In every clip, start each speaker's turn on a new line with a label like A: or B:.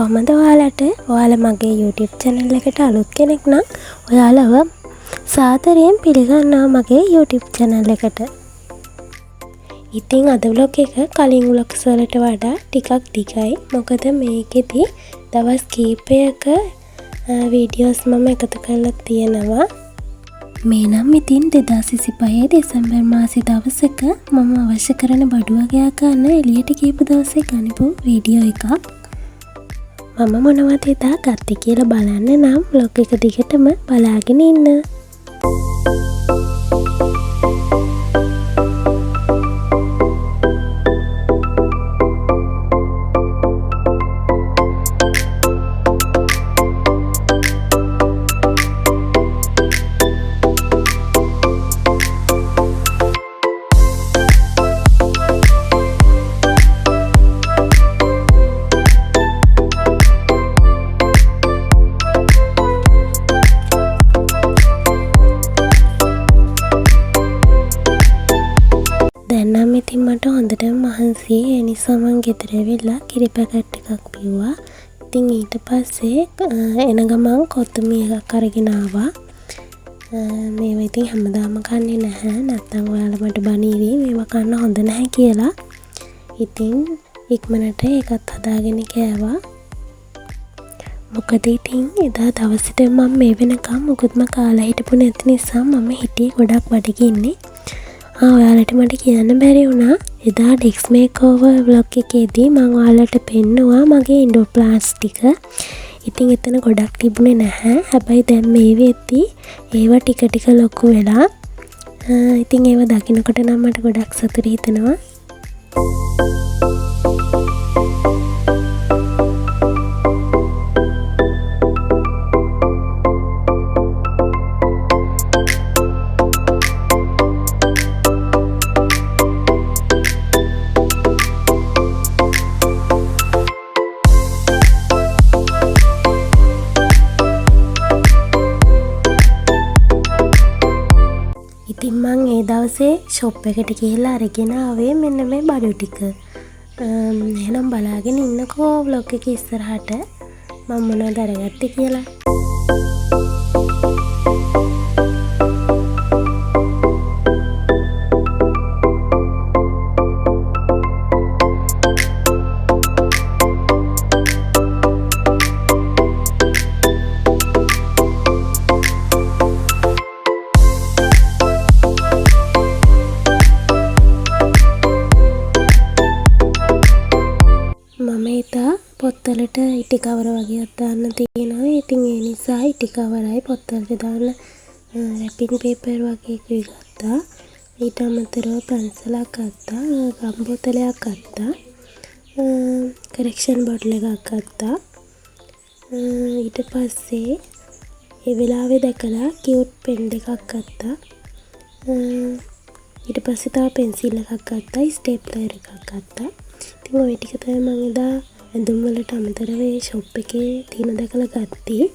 A: කොහමද ඔයාලා මගේ YouTube channel එකට අලුත් කෙනෙක් නම් ඔයාලව සාදරයෙන් පිළිගන්නවා මගේ YouTube channel එකට. ඉතින් අද vlog එක කලින් vlogs වලට වඩා ටිකක් දිගයි. මොකද මේකෙදි දවස් කීපයක වීඩියෝස් මම එකතු කරලා තියෙනවා. මේ නම් ඉතින් 2025 දෙසැම්බර් මාසේ දවසක මම අවශ්‍ය කරන බඩු වගයක් ගන්න එළියට ගියපු දවසේ ගනිපු වීඩියෝ එකක්. මම මොනවද එදා ගත්තේ කියලා බලන්න නම් vlog එක දිගටම බලාගෙන ඉන්න. දැන්නම් ඉතින් මට හොඳටම මහන්සි. ඒ නිසා මං ගෙදර ඇවිල්ලා කිරි පැකට් එකක් බිව්වා. ඉතින් ඊට පස්සේ එන ගමන් කොත්තමී එකක් අරගෙන ආවා. මේවා ඉතින් හැමදාම කන්නේ නැහැ. නැත්තම් ඔයාලා මට බනීවි මේවා කන්න හොඳ නැහැ කියලා. ඉතින් ඉක්මනට ඒකත් හදාගෙන කෑවා. මොකද ඉතින් එදා දවසට මම මේ වෙනකම් මොකුත්ම කාලා හිටපු නැති නිසා මම හිටියේ ගොඩක් බඩගින්නේ. ඔයාලට මට කියන්න බැරි වුණා එදා ඩෙක්ස් මේකෝවර් vlog එකේදී මම ඔයාලට පෙන්නුවා මගේ ඉන්ඩෝර් ප්ලාන්ට්ස් ටික. ඉතින් එතන ගොඩක් තිබුණේ නැහැ. හැබැයි දැන් මේ වෙද්දී ඒවා ටික ටික ලොකු වෙලා ඉතින් ඒවා දකින්නකොට නම් මට ගොඩක් සතුටු හිතෙනවා. ඉතින් මං ඒ දවසේ ෂොප් එකට ගිහලා අරගෙන ආවේ මෙන්න මේ බඩු ටික. එහෙනම් බලාගෙන ඉන්නකෝ vlog එක ඉස්සරහට මම මොනවද අරගත්තේ කියලා. මම එදා පොත්වලට ඉටි කවර වගේක් දාන්න තියෙනවා. ඉතින් ඒ නිසා ඉටි කවරයි පොත්වලට දාන්න රැපින් පේපර් වගේ එකක් ගත්තා. ඊට අමතරව පැන්සලක් ගත්තා. ගම් බෝතලයක් ගත්තා. කරෙක්ෂන් බොටල් එකක් ගත්තා. ඊට පස්සේ ඒ වෙලාවේ දැකලා කියුට් පෙන් දෙකක් ගත්තා. ඊට පස්සේ තව පෙන්සිල් එකක් ගත්තා. ස්ටේප්ලර් එකක් ගත්තා. ඉතින් ඔය ටික තමයි මම එදා ඇඳුම් වලට අමතරව ඒ ෂොප් එකේ තියෙන දැකලා ගත්තේ.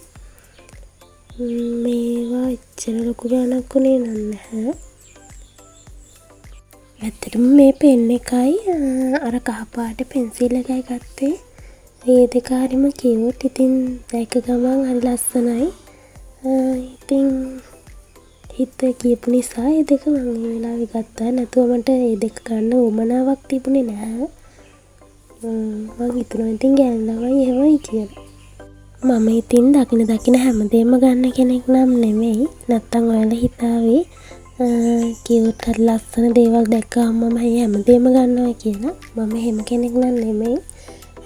A: මේවා එච්චර ලොකු ගාණක් උනේ නැහැ. ඇත්තටම මේ පෙන් එකයි අර කහ පාට පෙන්සිල් එකයි ගත්තේ. මේ දෙක හරිම කියුට්. ඉතින් දැක ගමන් හරි ලස්සනයි. ඉතින් හිත කියපු නිසා ඒ දෙක මම මේ වෙලාවේ ගත්තා. නැතුව මට ඒ දෙක ගන්න උවමනාවක් තිබුණේ නැහැ. මං හිතනවා ඉතින් ගෑනු ළමයි එහෙමයි කියලා. මම ඉතින් දකින හැමදේම ගන්න කෙනෙක් නම් නෙමෙයි. නැත්තම් ඔයාලා හිතාවේ කියුට් හරි ලස්සන දේවල් දැක්කම මම හැමදේම ගන්නවා කියලා. මම එහෙම කෙනෙක් නම් නෙමෙයි.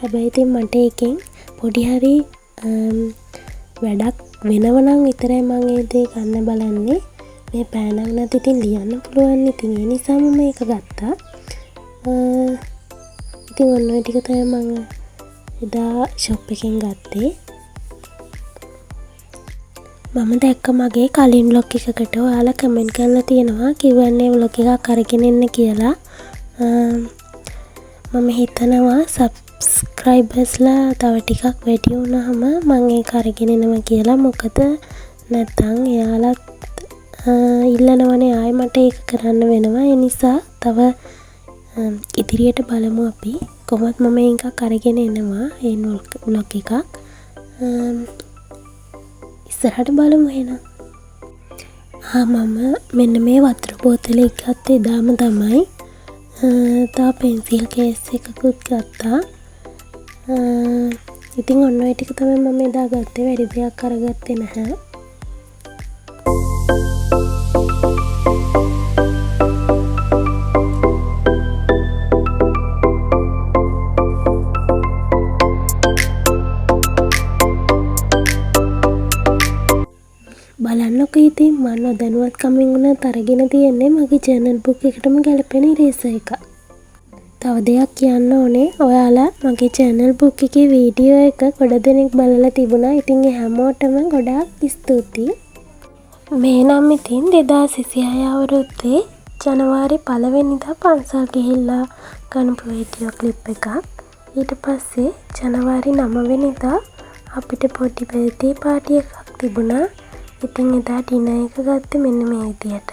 A: හැබැයි ඉතින් මට එකෙන් පොඩි හරි වැඩක් වෙනව නම් විතරයි මම ඒ දේ ගන්න බලන්නේ. මේ පෑනක් නැති ඉතින් ලියන්න පුළුවන්. ඉතින් ඒ නිසා මම ඒක ගත්තා. ඉතින් ඔන්න ඔය ටික තමයි මම එදා ෂොප් එකෙන් ගත්තේ. මම දැක්ක මගේ කලින් vlog එකකට ඔයාලා කමෙන්ට් කරලා තියෙනවා කිව්වන්නේ vlog එකක් අරගෙන එන්න කියලා. මම හිතනවා සබ්ස්ක්‍රයිබර්ස්ලා තව ටිකක් වැඩි වුණාම මම ඒක අරගෙන එනවා කියලා. මොකද නැත්තම් එයාලත් ඉල්ලනවනේ ආයෙ මට ඒක කරන්න වෙනවා. ඒ නිසා තව ඉදිරියට බලමු අපි. කොහොමත් මම එකක් අරගෙන එනවා ඒ ව්ලොග් එකක්. ඉස්සරහට බලමු එහෙනම්. මම මෙන්න මේ වතුර බෝතලේ ගත්තේ එදාම තමයි. තා පෙන්සිල් කේස් එකකුත් ගත්තා. ඉතින් ඔන්න ඔය ටික තමයි මම එදා ගත්තේ. වැඩි දෙයක් අරගත්තේ නැහැ. බලන්නකො ඉතින් මම නොදැනුවත්කමින් වුණත් අරගෙන තියෙන්නේ මගේ ජර්නල් බුක් එකටම ගැලපෙන ඉරේසර් එකක්. තව දෙයක් කියන්න ඕනේ. ඔයාලා මගේ ජර්නල් බුක් එකේ වීඩියෝ එක ගොඩ දෙනෙක් බලලා තිබුණා. ඉතින් ඒ හැමෝටම ගොඩාක් ස්තුතියි. මේ නම් ඉතින් 2026 අවුරුද්දේ ජනවාරි 1 වෙනිදා පන්සල් ගිහිල්ලා ගණපු වීඩියෝ ක්ලිප් එකක්. ඊට පස්සේ ජනවාරි 9 වෙනිදා අපිට පොඩි බර්ත්ඩේ පාටි එකක් තිබුණා. ඉතින් එදා ඩිනර් එක ගත්තේ මෙන්න මේ විදියට.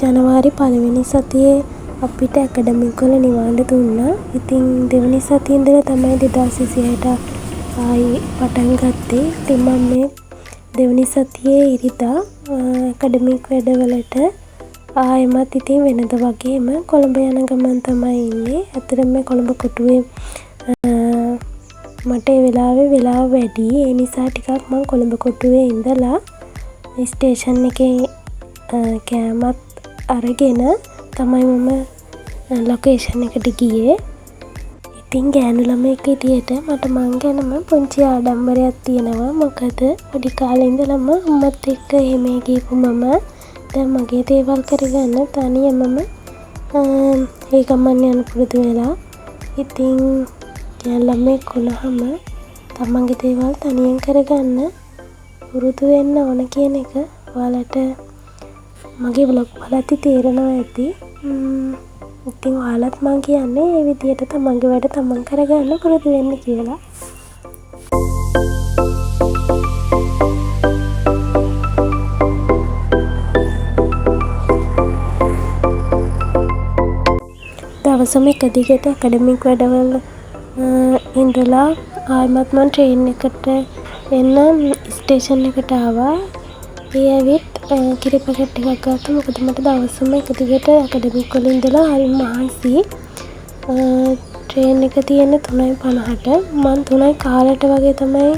A: ජනවාරි 1 වෙනි සතියේ අපිට ඇකඩමික් වල නිවාඩු දුන්නා. ඉතින් දෙවෙනි සතියේ ඉඳලා තමයි 2026ට ආයි පටන් ගත්තේ. ඉතින් මම මේ දෙවෙනි සතියේ ඉරිදා ඇකඩමික් වැඩවලට ආයෙමත් ඉතින් වෙනද වගේම කොළඹ යන ගමන් තමයි ඉන්නේ. ඇත්තටම මේ කොළඹ කොටුවේ මට ඒ වෙලාව වැඩි. ඒ නිසා ටිකක් මම කොළඹ කොටුවේ ඉඳලා ස්ටේෂන් එකේ කෑමත් අරගෙන තමයි මම ලොකේෂන් එකට ගියේ. ඉතින් ගෑනු ළමයෙක් විදියට මට මං ගැනම පුංචි ආඩම්බරයක් තියෙනවා. මොකද පොඩි කාලේ ඉඳලම අම්මත් එක්ක එහෙම ගිහපු මම දැන් මගේ දේවල් කරගන්න තනියමම ඒ ගමන් යන පුරුදු වෙලා. ඉතින් ගෑනු ළමයෙක් වුණාම තමන්ගේ දේවල් තනියෙන් කරගන්න පුරුදු වෙන්න ඕන කියන එක ඔයාලට මගේ බ්ලොග් බලද්දි තේරෙනවා ඇති. ඉතින් ඔයාලත් මං කියන්නේ මේ විදියට තමන්ගේ වැඩ තමන් කරගන්න පුරුදු වෙන්න කියලා. දවසම එක දිගට ඇකඩමික් වැඩවල ඉඳලා ආයෙමත් මම ට්‍රේන් එකට එන්න ස්ටේෂන් එකට ආවා. ඒ ඇවිත් කිරි පැකට් එකක් ගත්තා. මොකද මට දවසම එක දිගට ඇකඩමික් වල ඉඳලා හරි මහන්සි. ට්‍රේන් එක තියෙන්නේ 3:50ට. මම 3:15ට වගේ තමයි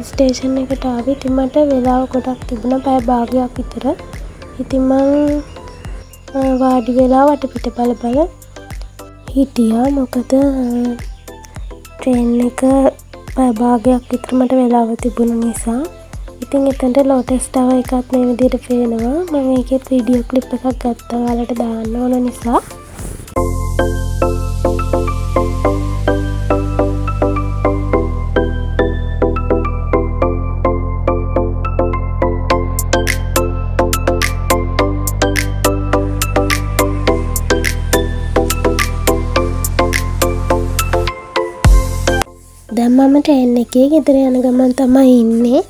A: ස්ටේෂන් එකට ආවේ. ඉතින් මට වෙලාව ගොඩක් තිබුණා. පැය භාගයක් විතර. ඉතින් මං වාඩි වෙලා වටපිට බල හිටියා. මොකද ට්‍රේන් එක පැය භාගයක් විතර මට වෙලාව තිබුණ නිසා. ඉතින් එතනට ලෝටස් ටවර් එකත් මේ විදිහට පේනවා. මම ඒකෙත් වීඩියෝ ක්ලිප් එකක් ගත්තා ඔයාලට දාන්න ඕන නිසා. දැන් මම ට්‍රේන් එකේ ගෙදර යන ගමන් තමයි ඉන්නේ.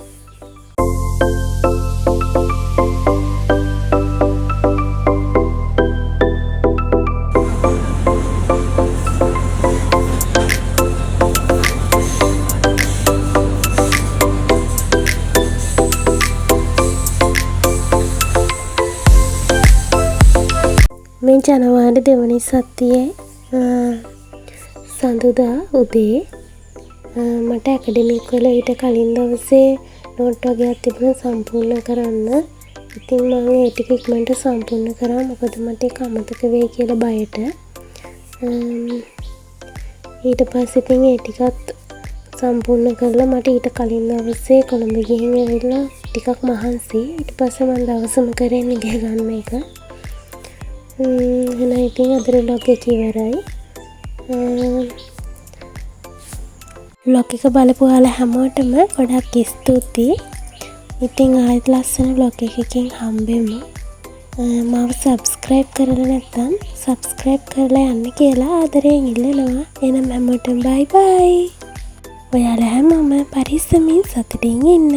A: මේ ජනවාරි 2 වෙනි සතියේ සඳුදා උදේ මට ඇකඩමික් වල ඊට කලින් දවසේ නෝට් වගේක් තිබුණා සම්පූර්ණ කරන්න. ඉතින් මම ඒ ටික ඉක්මනට සම්පූර්ණ කරා. මොකද මට ඒක අමතක වෙයි කියලා බයට. ඊට පස්සේ ඉතින් ඒ ටිකත් සම්පූර්ණ කරලා මට ඊට කලින් දවසේ කොළඹ ගිහින් ඇවිල්ලා ටිකක් මහන්සි. ඊට පස්සේ මම දවසම කරේ නිදා ගන්න එක. එහෙනම් ඉතින් අද vlog එක ඉවරයි. vlog එක බලපු ඔයාලා හැමෝටම ගොඩක් ස්තුතියි. ඉතින් ආයෙත් ලස්සන vlog එකකින් හම්බෙමු. මාව subscribe කරලා නැත්නම් subscribe කරලා යන්න කියලා ආදරයෙන් ඉල්ලනවා. එහෙනම් හැමෝටම bye bye. ඔයාලා හැමෝම පරිස්සමින් සතුටින් ඉන්න.